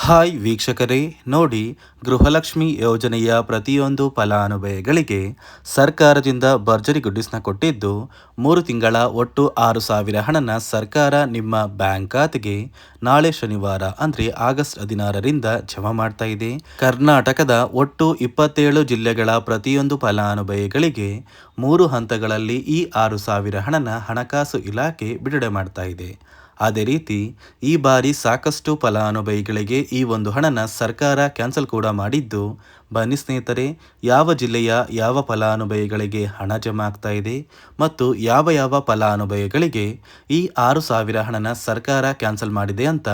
Hi ವೀಕ್ಷಕರೇ, ನೋಡಿ, ಗೃಹಲಕ್ಷ್ಮಿ ಯೋಜನೆಯ ಪ್ರತಿಯೊಂದು ಫಲಾನುಭವಿಗಳಿಗೆ ಸರ್ಕಾರದಿಂದ ಭರ್ಜರಿ ಗುಡ್ಡಿಸ್ನ ಕೊಟ್ಟಿದ್ದು 3 ತಿಂಗಳ ಒಟ್ಟು 6,000 ಹಣನ ಸರ್ಕಾರ ನಿಮ್ಮ ಬ್ಯಾಂಕ್ ಖಾತೆಗೆ ನಾಳೆ ಶನಿವಾರ ಅಂದರೆ ಆಗಸ್ಟ್ 16ರಿಂದ ಜಮಾ ಮಾಡ್ತಾ ಇದೆ. ಕರ್ನಾಟಕದ ಒಟ್ಟು 27 ಜಿಲ್ಲೆಗಳ ಪ್ರತಿಯೊಂದು ಫಲಾನುಭವಿಗಳಿಗೆ 3 ಹಂತಗಳಲ್ಲಿ ಈ 6,000 ಹಣನ ಹಣಕಾಸು ಇಲಾಖೆ ಬಿಡುಗಡೆ ಮಾಡ್ತಾ ಇದೆ. ಅದೇ ರೀತಿ ಈ ಬಾರಿ ಸಾಕಷ್ಟು ಫಲಾನುಭವಿಗಳಿಗೆ ಈ ಒಂದು ಹಣನ ಸರ್ಕಾರ ಕ್ಯಾನ್ಸಲ್ ಕೂಡ ಮಾಡಿದ್ದು, ಬನ್ನಿ ಸ್ನೇಹಿತರೆ, ಯಾವ ಜಿಲ್ಲೆಯ ಯಾವ ಫಲಾನುಭವಿಗಳಿಗೆ ಹಣ ಜಮಾ ಆಗ್ತಾ ಇದೆ ಮತ್ತು ಯಾವ ಯಾವ ಫಲಾನುಭವಿಗಳಿಗೆ ಈ 6,000 ಹಣನ ಸರ್ಕಾರ ಕ್ಯಾನ್ಸಲ್ ಮಾಡಿದೆ ಅಂತ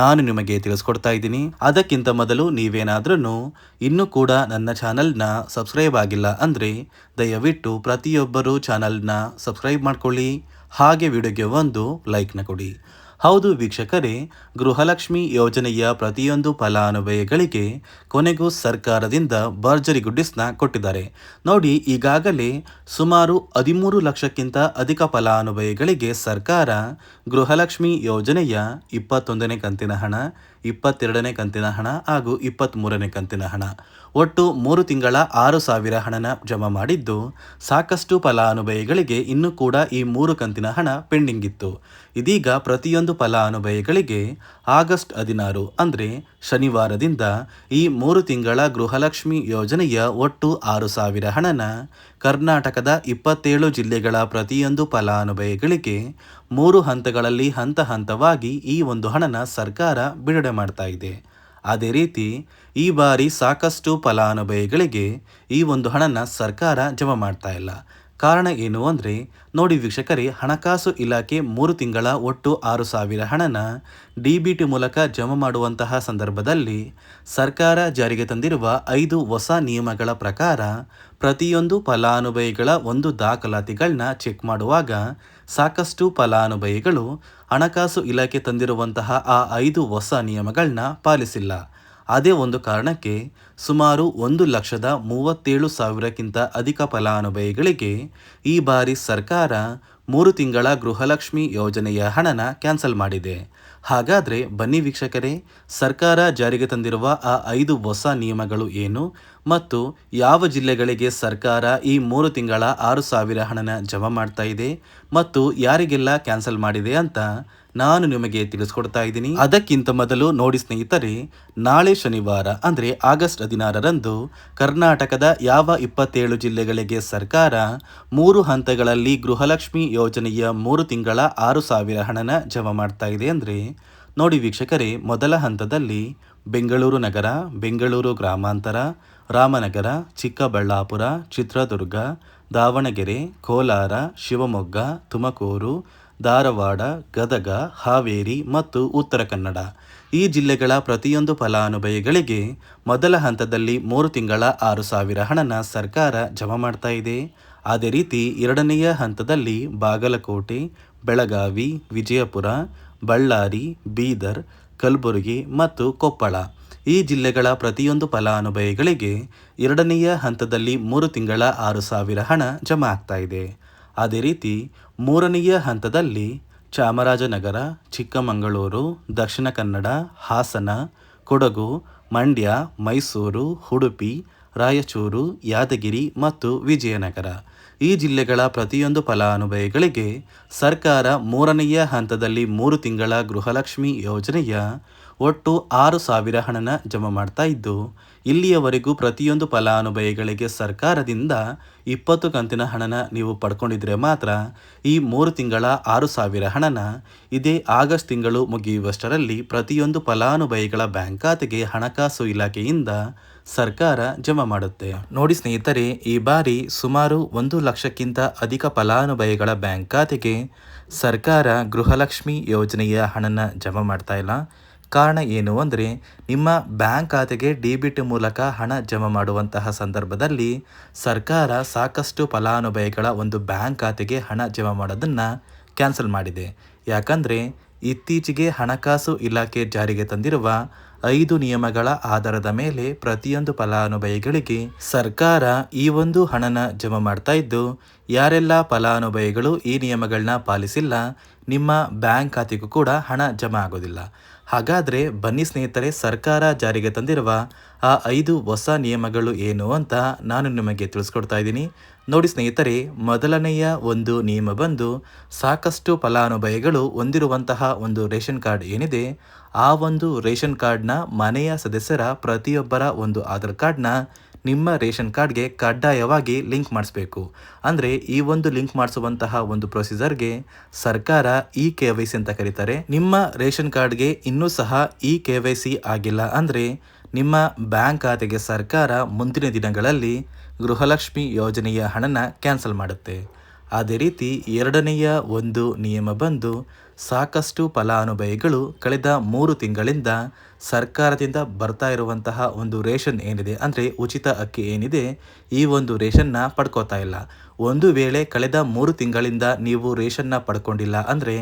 ನಾನು ನಿಮಗೆ ತಿಳಿಸ್ಕೊಡ್ತಾ ಇದ್ದೀನಿ. ಅದಕ್ಕಿಂತ ಮೊದಲು ನೀವೇನಾದ್ರೂ ಇನ್ನೂ ಕೂಡ ನನ್ನ ಚಾನಲ್ನ ಸಬ್ಸ್ಕ್ರೈಬ್ ಆಗಿಲ್ಲ ಅಂದರೆ ದಯವಿಟ್ಟು ಪ್ರತಿಯೊಬ್ಬರು ಚಾನಲ್ನ ಸಬ್ಸ್ಕ್ರೈಬ್ ಮಾಡ್ಕೊಳ್ಳಿ, ಹಾಗೆ ವಿಡಿಯೋಗೆ ಒಂದು ಲೈಕ್ನ ಕೊಡಿ. ಹೌದು ವೀಕ್ಷಕರೇ, ಗೃಹಲಕ್ಷ್ಮಿ ಯೋಜನೆಯ ಪ್ರತಿಯೊಂದು ಫಲಾನುಭವಿಗಳಿಗೆ ಕೊನೆಗೂ ಸರ್ಕಾರದಿಂದ ಭರ್ಜರಿ ಗುಡ್ಡಿಸ್ನ ಕೊಟ್ಟಿದ್ದಾರೆ. ನೋಡಿ, ಈಗಾಗಲೇ ಸುಮಾರು 13 ಲಕ್ಷಕ್ಕಿಂತ ಅಧಿಕ ಫಲಾನುಭವಿಗಳಿಗೆ ಸರ್ಕಾರ ಗೃಹಲಕ್ಷ್ಮಿ ಯೋಜನೆಯ 21ನೇ ಕಂತಿನ ಹಣ, 22ನೇ ಕಂತಿನ ಹಣ ಹಾಗೂ 23ನೇ ಕಂತಿನ ಹಣ ಒಟ್ಟು 3 ತಿಂಗಳ 6,000 ಹಣನ ಜಮಾ ಮಾಡಿದ್ದು, ಸಾಕಷ್ಟು ಫಲಾನುಭವಿಗಳಿಗೆ ಇನ್ನೂ ಕೂಡ ಈ 3 ಕಂತಿನ ಹಣ ಪೆಂಡಿಂಗ್ ಇತ್ತು. ಇದೀಗ ಪ್ರತಿಯೊಂದು ಫಲಾನುಭವಿಗಳಿಗೆ ಆಗಸ್ಟ್ 16 ಅಂದರೆ ಶನಿವಾರದಿಂದ ಈ 3 ತಿಂಗಳ ಗೃಹಲಕ್ಷ್ಮಿ ಯೋಜನೆಯ ಒಟ್ಟು 6,000 ಹಣನ ಕರ್ನಾಟಕದ 27 ಜಿಲ್ಲೆಗಳ ಪ್ರತಿಯೊಂದು ಫಲಾನುಭವಿಗಳಿಗೆ 3 ಹಂತಗಳಲ್ಲಿ ಹಂತ ಹಂತವಾಗಿ ಈ ಒಂದು ಹಣನ ಸರ್ಕಾರ ಬಿಡುಗಡೆ ಮಾಡ್ತಾ ಇದೆ. ಅದೇ ರೀತಿ ಈ ಬಾರಿ ಸಾಕಷ್ಟು ಫಲಾನುಭವಿಗಳಿಗೆ ಈ ಒಂದು ಹಣನ ಸರ್ಕಾರ ಜಮಾ ಮಾಡ್ತಾ ಇಲ್ಲ. ಕಾರಣ ಏನು ಅಂದರೆ, ನೋಡಿ ವೀಕ್ಷಕರೇ, ಹಣಕಾಸು ಇಲಾಖೆ 3 ತಿಂಗಳ ಒಟ್ಟು 6,000 ಹಣನ DBT ಮೂಲಕ ಜಮಾ ಮಾಡುವಂತಹ ಸಂದರ್ಭದಲ್ಲಿ ಸರ್ಕಾರ ಜಾರಿಗೆ ತಂದಿರುವ 5 ಹೊಸ ನಿಯಮಗಳ ಪ್ರಕಾರ ಪ್ರತಿಯೊಂದು ಫಲಾನುಭವಿಗಳ ಒಂದು ದಾಖಲಾತಿಗಳನ್ನ ಚೆಕ್ ಮಾಡುವಾಗ ಸಾಕಷ್ಟು ಫಲಾನುಭವಿಗಳು ಹಣಕಾಸು ಇಲಾಖೆ ತಂದಿರುವಂತಹ ಆ 5 ಹೊಸ ನಿಯಮಗಳನ್ನ ಪಾಲಿಸಿಲ್ಲ. ಅದೇ ಒಂದು ಕಾರಣಕ್ಕೆ ಸುಮಾರು 1,37,000ಕ್ಕಿಂತ ಅಧಿಕ ಫಲಾನುಭವಿಗಳಿಗೆ ಈ ಬಾರಿ ಸರ್ಕಾರ 3 ತಿಂಗಳ ಗೃಹಲಕ್ಷ್ಮಿ ಯೋಜನೆಯ ಹಣನ ಕ್ಯಾನ್ಸಲ್ ಮಾಡಿದೆ. ಹಾಗಾದರೆ ಬನ್ನಿ ವೀಕ್ಷಕರೇ, ಸರ್ಕಾರ ಜಾರಿಗೆ ತಂದಿರುವ ಆ 5 ಹೊಸ ನಿಯಮಗಳು ಏನು ಮತ್ತು ಯಾವ ಜಿಲ್ಲೆಗಳಿಗೆ ಸರ್ಕಾರ ಈ 3 ತಿಂಗಳ 6,000 ಹಣನ ಜಮಾ ಮಾಡ್ತಾ ಇದೆ ಮತ್ತು ಯಾರಿಗೆಲ್ಲ ಕ್ಯಾನ್ಸಲ್ ಮಾಡಿದೆ ಅಂತ ನಾನು ನಿಮಗೆ ತಿಳಿಸ್ಕೊಡ್ತಾ ಇದ್ದೀನಿ. ಅದಕ್ಕಿಂತ ಮೊದಲು ನೋಡಿ ಸ್ನೇಹಿತರೆ, ನಾಳೆ ಶನಿವಾರ ಅಂದರೆ ಆಗಸ್ಟ್ 16ರಂದು ಕರ್ನಾಟಕದ ಯಾವ 27 ಜಿಲ್ಲೆಗಳಿಗೆ ಸರ್ಕಾರ 3 ಹಂತಗಳಲ್ಲಿ ಗೃಹಲಕ್ಷ್ಮಿ ಯೋಜನೆಯ 3 ತಿಂಗಳ 6,000 ಹಣನ ಜಮಾ ಮಾಡ್ತಾ ಇದೆ ಅಂದರೆ, ನೋಡಿ ವೀಕ್ಷಕರೇ, ಮೊದಲ ಹಂತದಲ್ಲಿ ಬೆಂಗಳೂರು ನಗರ, ಬೆಂಗಳೂರು ಗ್ರಾಮಾಂತರ, ರಾಮನಗರ, ಚಿಕ್ಕಬಳ್ಳಾಪುರ, ಚಿತ್ರದುರ್ಗ, ದಾವಣಗೆರೆ, ಕೋಲಾರ, ಶಿವಮೊಗ್ಗ, ತುಮಕೂರು, ಧಾರವಾಡ, ಗದಗ, ಹಾವೇರಿ ಮತ್ತು ಉತ್ತರ ಕನ್ನಡ ಈ ಜಿಲ್ಲೆಗಳ ಪ್ರತಿಯೊಂದು ಫಲಾನುಭವಿಗಳಿಗೆ ಮೊದಲ ಹಂತದಲ್ಲಿ 3 ತಿಂಗಳ 6,000 ಹಣನ ಸರ್ಕಾರ ಜಮಾ ಮಾಡ್ತಾ ಇದೆ. ಅದೇ ರೀತಿ ಎರಡನೆಯ ಹಂತದಲ್ಲಿ ಬಾಗಲಕೋಟೆ, ಬೆಳಗಾವಿ, ವಿಜಯಪುರ, ಬಳ್ಳಾರಿ, ಬೀದರ್, ಕಲಬುರಗಿ ಮತ್ತು ಕೊಪ್ಪಳ ಈ ಜಿಲ್ಲೆಗಳ ಪ್ರತಿಯೊಂದು ಫಲಾನುಭವಿಗಳಿಗೆ ಎರಡನೆಯ ಹಂತದಲ್ಲಿ 3 ತಿಂಗಳ 6,000 ಹಣ ಜಮಾ ಆಗ್ತಾ ಇದೆ. ಅದೇ ರೀತಿ ಮೂರನೆಯ ಹಂತದಲ್ಲಿ ಚಾಮರಾಜನಗರ, ಚಿಕ್ಕಮಗಳೂರು, ದಕ್ಷಿಣ ಕನ್ನಡ, ಹಾಸನ, ಕೊಡಗು, ಮಂಡ್ಯ, ಮೈಸೂರು, ಉಡುಪಿ, ರಾಯಚೂರು, ಯಾದಗಿರಿ ಮತ್ತು ವಿಜಯನಗರ ಈ ಜಿಲ್ಲೆಗಳ ಪ್ರತಿಯೊಂದು ಫಲಾನುಭವಿಗಳಿಗೆ ಸರ್ಕಾರ ಮೂರನೆಯ ಹಂತದಲ್ಲಿ 3 ತಿಂಗಳ ಗೃಹಲಕ್ಷ್ಮಿ ಯೋಜನೆಯ ಒಟ್ಟು 6,000 ಹಣನ ಜಮಾ ಮಾಡ್ತಾ ಇದ್ದು, ಇಲ್ಲಿಯವರೆಗೂ ಪ್ರತಿಯೊಂದು ಫಲಾನುಭವಿಗಳಿಗೆ ಸರ್ಕಾರದಿಂದ 20 ಕಂತಿನ ಹಣನ ನೀವು ಪಡ್ಕೊಂಡಿದ್ರೆ ಮಾತ್ರ ಈ 3 ತಿಂಗಳ 6,000 ಹಣನ ಇದೇ ಆಗಸ್ಟ್ ತಿಂಗಳು ಮುಗಿಯುವಷ್ಟರಲ್ಲಿ ಪ್ರತಿಯೊಂದು ಫಲಾನುಭವಿಗಳ ಬ್ಯಾಂಕ್ ಖಾತೆಗೆ ಹಣಕಾಸು ಇಲಾಖೆಯಿಂದ ಸರ್ಕಾರ ಜಮಾ ಮಾಡುತ್ತೆ. ನೋಡಿ ಸ್ನೇಹಿತರೆ, ಈ ಬಾರಿ ಸುಮಾರು 1 ಲಕ್ಷಕ್ಕಿಂತ ಅಧಿಕ ಫಲಾನುಭವಿಗಳ ಬ್ಯಾಂಕ್ ಖಾತೆಗೆ ಸರ್ಕಾರ ಗೃಹಲಕ್ಷ್ಮಿ ಯೋಜನೆಯ ಹಣನ ಜಮಾ ಮಾಡ್ತಾ ಇಲ್ಲ. ಕಾರಣ ಏನು ಅಂದರೆ, ನಿಮ್ಮ ಬ್ಯಾಂಕ್ ಖಾತೆಗೆ DBT ಮೂಲಕ ಹಣ ಜಮಾ ಮಾಡುವಂತಹ ಸಂದರ್ಭದಲ್ಲಿ ಸರ್ಕಾರ ಸಾಕಷ್ಟು ಫಲಾನುಭವಿಗಳ ಒಂದು ಬ್ಯಾಂಕ್ ಖಾತೆಗೆ ಹಣ ಜಮಾ ಮಾಡೋದನ್ನು ಕ್ಯಾನ್ಸಲ್ ಮಾಡಿದೆ. ಯಾಕಂದರೆ ಇತ್ತೀಚೆಗೆ ಹಣಕಾಸು ಇಲಾಖೆ ಜಾರಿಗೆ ತಂದಿರುವ 5 ನಿಯಮಗಳ ಆಧಾರದ ಮೇಲೆ ಪ್ರತಿಯೊಂದು ಫಲಾನುಭವಿಗಳಿಗೆ ಸರ್ಕಾರ ಈ ಒಂದು ಹಣನ ಜಮಾ ಮಾಡ್ತಾ ಇದ್ದು, ಯಾರೆಲ್ಲ ಫಲಾನುಭವಿಗಳು ಈ ನಿಯಮಗಳನ್ನ ಪಾಲಿಸಿಲ್ಲ ನಿಮ್ಮ ಬ್ಯಾಂಕ್ ಖಾತೆಗೂ ಕೂಡ ಹಣ ಜಮಾ ಆಗೋದಿಲ್ಲ. ಹಾಗಾದರೆ ಬನ್ನಿ ಸ್ನೇಹಿತರೆ, ಸರ್ಕಾರ ಜಾರಿಗೆ ತಂದಿರುವ ಆ 5 ಹೊಸ ನಿಯಮಗಳು ಏನು ಅಂತ ನಾನು ನಿಮಗೆ ತಿಳಿಸ್ಕೊಡ್ತಾ ಇದ್ದೀನಿ. ನೋಡಿ ಸ್ನೇಹಿತರೆ, ಮೊದಲನೆಯ ಒಂದು ನಿಯಮ ಬಂದು ಸಾಕಷ್ಟು ಫಲಾನುಭವಿಗಳು ಹೊಂದಿರುವಂತಹ ಒಂದು ರೇಷನ್ ಕಾರ್ಡ್ ಏನಿದೆ, ಆ ಒಂದು ರೇಷನ್ ಕಾರ್ಡ್ನ ಮನೆಯ ಸದಸ್ಯರ ಪ್ರತಿಯೊಬ್ಬರ ಒಂದು ಆಧಾರ್ ಕಾರ್ಡ್ನ ನಿಮ್ಮ ರೇಷನ್ ಕಾರ್ಡ್ಗೆ ಕಡ್ಡಾಯವಾಗಿ ಲಿಂಕ್ ಮಾಡಿಸ್ಬೇಕು. ಅಂದರೆ ಈ ಒಂದು ಲಿಂಕ್ ಮಾಡಿಸುವಂತಹ ಒಂದು ಪ್ರೊಸೀಜರ್ಗೆ ಸರ್ಕಾರ KYC ಅಂತ ಕರೀತಾರೆ. ನಿಮ್ಮ ರೇಷನ್ ಕಾರ್ಡ್ಗೆ ಇನ್ನೂ ಸಹ KYC ಆಗಿಲ್ಲ ಅಂದರೆ ನಿಮ್ಮ ಬ್ಯಾಂಕ್ ಖಾತೆಗೆ ಸರ್ಕಾರ ಮುಂದಿನ ದಿನಗಳಲ್ಲಿ ಗೃಹಲಕ್ಷ್ಮಿ ಯೋಜನೆಯ ಹಣನ ಕ್ಯಾನ್ಸಲ್ ಮಾಡುತ್ತೆ. ಅದೇ ರೀತಿ ಎರಡನೆಯ ಒಂದು ನಿಯಮ ಬಂದು ಸಾಕಷ್ಟು ಫಲಾನುಭವಿಗಳು ಕಳೆದ 3 ತಿಂಗಳಿಂದ ಸರ್ಕಾರದಿಂದ ಬರ್ತಾ ಇರುವಂತಹ ಒಂದು ರೇಷನ್ ಏನಿದೆ, ಅಂದರೆ ಉಚಿತ ಅಕ್ಕಿ ಏನಿದೆ, ಈ ಒಂದು ರೇಷನ್ನ ಪಡ್ಕೋತಾ ಇಲ್ಲ. ಒಂದು ವೇಳೆ ಕಳೆದ 3 ತಿಂಗಳಿಂದ ನೀವು ರೇಷನ್ನ ಪಡ್ಕೊಂಡಿಲ್ಲ ಅಂದರೆ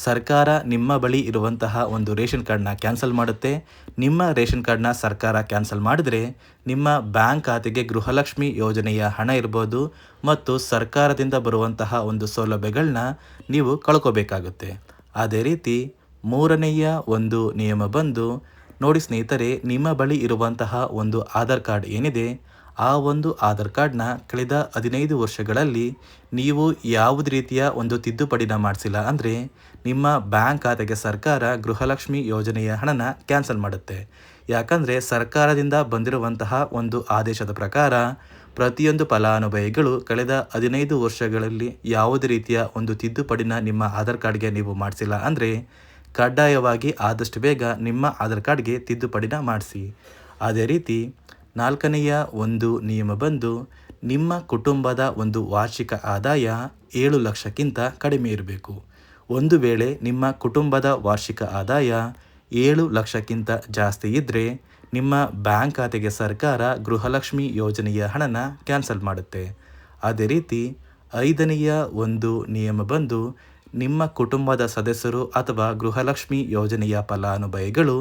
ಸರ್ಕಾರ ನಿಮ್ಮ ಬಳಿ ಇರುವಂತಹ ಒಂದು ರೇಷನ್ ಕಾರ್ಡ್ನ ಕ್ಯಾನ್ಸಲ್ ಮಾಡುತ್ತೆ. ನಿಮ್ಮ ರೇಷನ್ ಕಾರ್ಡ್ನ ಸರ್ಕಾರ ಕ್ಯಾನ್ಸಲ್ ಮಾಡಿದರೆ ನಿಮ್ಮ ಬ್ಯಾಂಕ್ ಖಾತೆಗೆ ಗೃಹಲಕ್ಷ್ಮಿ ಯೋಜನೆಯ ಹಣ ಇರ್ಬೋದು ಮತ್ತು ಸರ್ಕಾರದಿಂದ ಬರುವಂತಹ ಒಂದು ಸೌಲಭ್ಯಗಳನ್ನ ನೀವು ಕಳ್ಕೋಬೇಕಾಗುತ್ತೆ. ಅದೇ ರೀತಿ ಮೂರನೆಯ ಒಂದು ನಿಯಮ ಬಂದು ನೋಡಿ ಸ್ನೇಹಿತರೆ, ನಿಮ್ಮ ಬಳಿ ಇರುವಂತಹ ಒಂದು ಆಧಾರ್ ಕಾರ್ಡ್ ಏನಿದೆ, ಆ ಒಂದು ಆಧಾರ್ ಕಾರ್ಡ್ನ ಕಳೆದ 15 ವರ್ಷಗಳಲ್ಲಿ ನೀವು ಯಾವುದೇ ರೀತಿಯ ಒಂದು ತಿದ್ದುಪಡಿನ ಮಾಡಿಸಿಲ್ಲ ಅಂದರೆ ನಿಮ್ಮ ಬ್ಯಾಂಕ್ ಖಾತೆಗೆ ಸರ್ಕಾರ ಗೃಹಲಕ್ಷ್ಮಿ ಯೋಜನೆಯ ಹಣನ ಕ್ಯಾನ್ಸಲ್ ಮಾಡುತ್ತೆ. ಯಾಕಂದರೆ ಸರ್ಕಾರದಿಂದ ಬಂದಿರುವಂತಹ ಒಂದು ಆದೇಶದ ಪ್ರಕಾರ ಪ್ರತಿಯೊಂದು ಫಲಾನುಭವಿಗಳು ಕಳೆದ 15 ವರ್ಷಗಳಲ್ಲಿ ಯಾವುದೇ ರೀತಿಯ ಒಂದು ತಿದ್ದುಪಡಿನ ನಿಮ್ಮ ಆಧಾರ್ ಕಾರ್ಡ್ಗೆ ನೀವು ಮಾಡಿಸಿಲ್ಲ ಅಂದರೆ ಕಡ್ಡಾಯವಾಗಿ ಆದಷ್ಟು ಬೇಗ ನಿಮ್ಮ ಆಧಾರ್ ಕಾರ್ಡ್ಗೆ ತಿದ್ದುಪಡಿನ ಮಾಡಿಸಿ. ಅದೇ ರೀತಿ ನಾಲ್ಕನೆಯ ಒಂದು ನಿಯಮ ಬಂದು ನಿಮ್ಮ ಕುಟುಂಬದ ಒಂದು ವಾರ್ಷಿಕ ಆದಾಯ 7 ಲಕ್ಷಕ್ಕಿಂತ ಕಡಿಮೆ ಇರಬೇಕು. ಒಂದು ವೇಳೆ ನಿಮ್ಮ ಕುಟುಂಬದ ವಾರ್ಷಿಕ ಆದಾಯ 7 ಲಕ್ಷಕ್ಕಿಂತ ಜಾಸ್ತಿ ಇದ್ದರೆ ನಿಮ್ಮ ಬ್ಯಾಂಕ್ ಖಾತೆಗೆ ಸರ್ಕಾರ ಗೃಹಲಕ್ಷ್ಮಿ ಯೋಜನೆಯ ಹಣನ ಕ್ಯಾನ್ಸಲ್ ಮಾಡುತ್ತೆ. ಅದೇ ರೀತಿ ಐದನೆಯ ಒಂದು ನಿಯಮ ಬಂದು ನಿಮ್ಮ ಕುಟುಂಬದ ಸದಸ್ಯರು ಅಥವಾ ಗೃಹಲಕ್ಷ್ಮಿ ಯೋಜನೆಯ ಫಲಾನುಭವಿಗಳು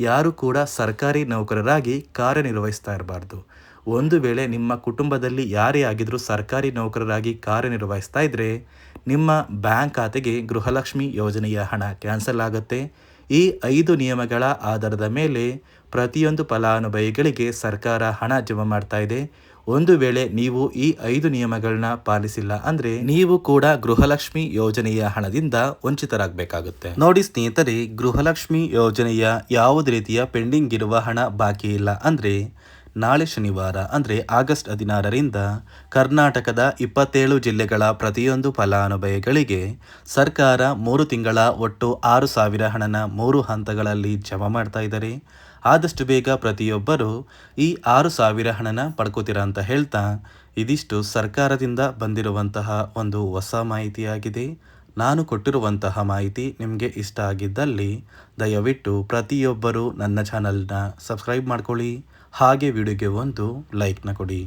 ಯಾರು ಕೂಡ ಸರ್ಕಾರಿ ನೌಕರರಾಗಿ ಕಾರ್ಯನಿರ್ವಹಿಸ್ತಾ ಇರಬಾರ್ದು. ಒಂದು ವೇಳೆ ನಿಮ್ಮ ಕುಟುಂಬದಲ್ಲಿ ಯಾರೇ ಆಗಿದ್ರೂ ಸರ್ಕಾರಿ ನೌಕರರಾಗಿ ಕಾರ್ಯನಿರ್ವಹಿಸ್ತಾ ಇದ್ದರೆ ನಿಮ್ಮ ಬ್ಯಾಂಕ್ ಖಾತೆಗೆ ಗೃಹಲಕ್ಷ್ಮಿ ಯೋಜನೆಯ ಹಣ ಕ್ಯಾನ್ಸಲ್ ಆಗುತ್ತೆ. ಈ 5 ನಿಯಮಗಳ ಆಧಾರದ ಮೇಲೆ ಪ್ರತಿಯೊಂದು ಫಲಾನುಭವಿಗಳಿಗೆ ಸರ್ಕಾರ ಹಣ ಜಮಾ ಮಾಡ್ತಾ ಇದೆ. ಒಂದು ವೇಳೆ ನೀವು ಈ 5 ನಿಯಮಗಳನ್ನ ಪಾಲಿಸಿಲ್ಲ ಅಂದರೆ ನೀವು ಕೂಡ ಗೃಹಲಕ್ಷ್ಮಿ ಯೋಜನೆಯ ಹಣದಿಂದ ವಂಚಿತರಾಗಬೇಕಾಗುತ್ತೆ. ನೋಡಿ ಸ್ನೇಹಿತರೆ, ಗೃಹಲಕ್ಷ್ಮಿ ಯೋಜನೆಯ ಯಾವುದೇ ರೀತಿಯ ಪೆಂಡಿಂಗ್ ಇರುವ ಹಣ ಬಾಕಿ ಇಲ್ಲ ಅಂದರೆ ನಾಳೆ ಶನಿವಾರ ಅಂದರೆ ಆಗಸ್ಟ್ 16ರಿಂದ ಕರ್ನಾಟಕದ 27 ಜಿಲ್ಲೆಗಳ ಪ್ರತಿಯೊಂದು ಫಲಾನುಭವಿಗಳಿಗೆ ಸರ್ಕಾರ 3 ತಿಂಗಳ ಒಟ್ಟು 6,000 ಹಣನ 3 ಹಂತಗಳಲ್ಲಿ ಜಮಾ ಮಾಡ್ತಾ ಇದ್ದಾರೆ. ಆದಷ್ಟು ಬೇಗ ಪ್ರತಿಯೊಬ್ಬರು ಈ 6,000 ಹಣನ ಪಡ್ಕೋತೀರಾ ಅಂತ ಹೇಳ್ತಾ, ಇದಿಷ್ಟು ಸರ್ಕಾರದಿಂದ ಬಂದಿರುವಂತಹ ಒಂದು ಹೊಸ ಮಾಹಿತಿಯಾಗಿದೆ. ನಾನು ಕೊಟ್ಟಿರುವಂತಹ ಮಾಹಿತಿ ನಿಮಗೆ ಇಷ್ಟ ಆಗಿದ್ದಲ್ಲಿ ದಯವಿಟ್ಟು ಪ್ರತಿಯೊಬ್ಬರು ನನ್ನ ಚಾನಲ್ನ ಸಬ್ಸ್ಕ್ರೈಬ್ ಮಾಡ್ಕೊಳ್ಳಿ. ಹಾಗೆ ವಿಡಿಯೋಗೆ ಒಂದು ಲೈಕ್ನ ಕೊಡಿ.